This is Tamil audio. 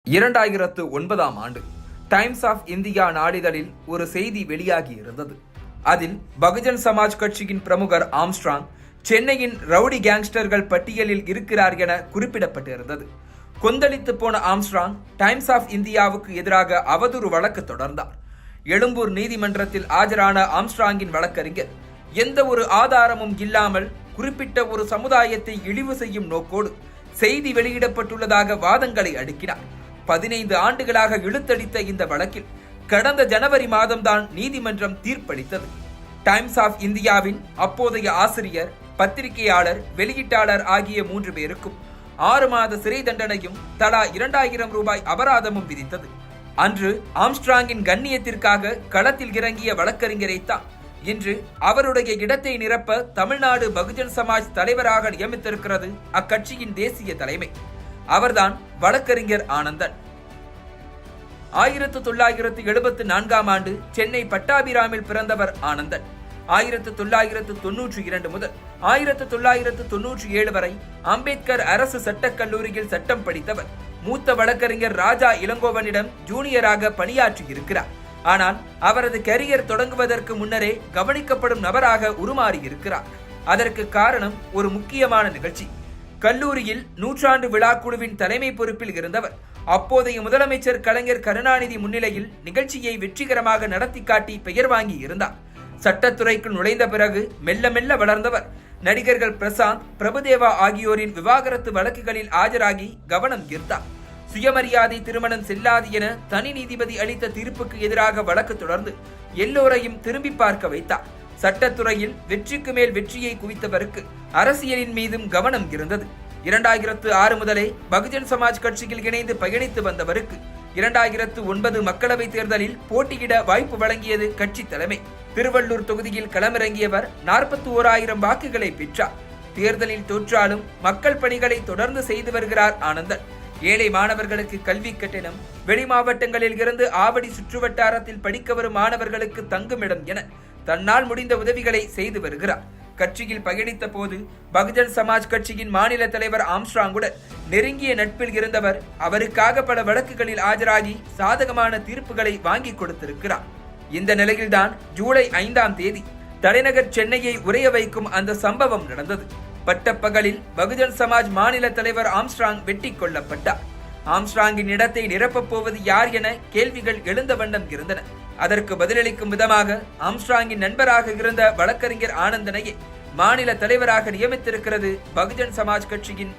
2009ஆம் ஆண்டு டைம்ஸ் ஆஃப் இந்தியா நாளிதழில் ஒரு செய்தி வெளியாகி இருந்தது. அதில் பகுஜன் சமாஜ் கட்சியின் பிரமுகர் ஆம்ஸ்ட்ராங் சென்னையின் ரவுடி கேங்ஸ்டர்கள் பட்டியலில் இருக்கிறார் என குறிப்பிடப்பட்டிருந்தது. கொந்தளித்து போன ஆம்ஸ்ட்ராங் டைம்ஸ் ஆஃப் இந்தியாவுக்கு எதிராக அவதூறு வழக்கு தொடர்ந்தார். எழும்பூர் நீதிமன்றத்தில் ஆஜரான ஆம்ஸ்ட்ராங்கின் வழக்கறிஞர் எந்த ஒரு ஆதாரமும் இல்லாமல் குறிப்பிட்ட ஒரு சமுதாயத்தை இழிவு செய்யும் நோக்கோடு செய்தி வெளியிடப்பட்டுள்ளதாக வாதங்களை அடுக்கினார். 15 ஆண்டுகளாக இழுத்தடித்த இந்த வழக்கில் கடந்த ஜனவரி மாதம்தான் நீதிமன்றம் தீர்ப்பளித்தது. டைம்ஸ் ஆஃப் இந்தியாவின் அப்போதைய ஆசிரியர், பத்திரிகையாளர், வெளியீட்டாளர் ஆகிய 3 பேருக்கும் 6 மாத சிறை தண்டனையும் தலா 2000 ரூபாய் அபராதமும் விதித்தது. அன்று ஆம்ஸ்ட்ராங்கின் கண்ணியத்திற்காக களத்தில் இறங்கிய வழக்கறிஞரைத்தான் இன்று அவருடைய இடத்தை நிரப்ப தமிழ்நாடு பகுஜன் சமாஜ் தலைவராக நியமித்திருக்கிறது அக்கட்சியின் தேசிய தலைமை. அவர்தான் வழக்கறிஞர் ஆனந்தன். 1974ஆம் ஆண்டு சென்னை பட்டாபிராமில் பிறந்தவர் ஆனந்தன். 1992 முதல் 1997 வரை அம்பேத்கர் அரசு சட்டக் கல்லூரியில் சட்டம் படித்தவர். மூத்த வழக்கறிஞர் ராஜா இளங்கோவனிடம் ஜூனியராக பணியாற்றியிருக்கிறார். ஆனால் அவரது கரியர் தொடங்குவதற்கு முன்னரே கவனிக்கப்படும் நபராக உருமாறியிருக்கிறார். அதற்கு காரணம் ஒரு முக்கியமான நிகழ்ச்சி. கல்லூரியில் நூற்றாண்டு விழாக்குழுவின் தலைமை பொறுப்பில் இருந்தவர் அப்போதைய முதலமைச்சர் கலைஞர் கருணாநிதி முன்னிலையில் நிகழ்ச்சியை வெற்றிகரமாக நடத்தி காட்டி பெயர் வாங்கி இருந்தார். சட்டத்துறைக்குள் நுழைந்த பிறகு மெல்ல மெல்ல வளர்ந்தவர் நடிகர்கள் பிரசாந்த், பிரபுதேவா ஆகியோரின் விவாகரத்து வழக்குகளில் ஆஜராகி கவனம் ஈர்த்தார். சுயமரியாதை திருமணம் செல்லாது என தனி நீதிபதி அளித்த தீர்ப்புக்கு எதிராக வழக்கு தொடர்ந்து எல்லோரையும் திரும்பி பார்க்க வைத்தார். சட்டத்துறையில் வெற்றிக்கு மேல் வெற்றியை குவித்தவருக்கு அரசியலின் மீதும் கவனம் இருந்தது. 2006 முதலே பகுஜன் சமாஜ் கட்சியில் இணைந்து பயணித்து வந்தவருக்கு 2009 மக்களவைத் தேர்தலில் போட்டியிட வாய்ப்பு வழங்கியது கட்சி தலைமை. திருவள்ளூர் தொகுதியில் களமிறங்கியவர் 41,000 வாக்குகளை பெற்றார். தேர்தலில் தோற்றாலும் மக்கள் பணிகளை தொடர்ந்து செய்து வருகிறார் ஆனந்தன். ஏழை மாணவர்களுக்கு கல்வி கட்டணம், வெளி மாவட்டங்களில் இருந்து ஆவடி சுற்றுவட்டாரத்தில் படிக்க வரும் மாணவர்களுக்கு தங்குமிடம் என தன்னால் முடிந்த உதவிகளை செய்து வருகிறார். கட்சியில் பயணித்த போது பகுஜன் சமாஜ் கட்சியின் மாநில தலைவர் ஆம்ஸ்ட்ராங்குடன் நெருங்கிய நட்பில் இருந்தவர். அவருக்காக பல வழக்குகளில் ஆஜராகி சாதகமான தீர்ப்புகளை வாங்கி கொடுத்திருக்கிறார். இந்த நிலையில்தான் ஜூலை 5ஆம் தேதி தலைநகர் சென்னையை உறைய வைக்கும் அந்த சம்பவம் நடந்தது. பட்டப்பகலில் பகுஜன் சமாஜ் மாநில தலைவர் ஆம்ஸ்ட்ராங் வெட்டி கொல்லப்பட்டார். ஆம்ஸ்ட்ராங்கின் இடத்தை நிரப்பப் போவது யார் என கேள்விகள் எழுந்த வண்ணம் இருந்தன. அதற்கு பதிலளிக்கும் விதமாக ஆம்ஸ்ட்ராங்கின் நண்பராக இருந்த வழக்கறிஞர் ஆனந்தனையே மாநில தலைவராக நியமித்திருக்கிறது பகுஜன் சமாஜ் கட்சியின்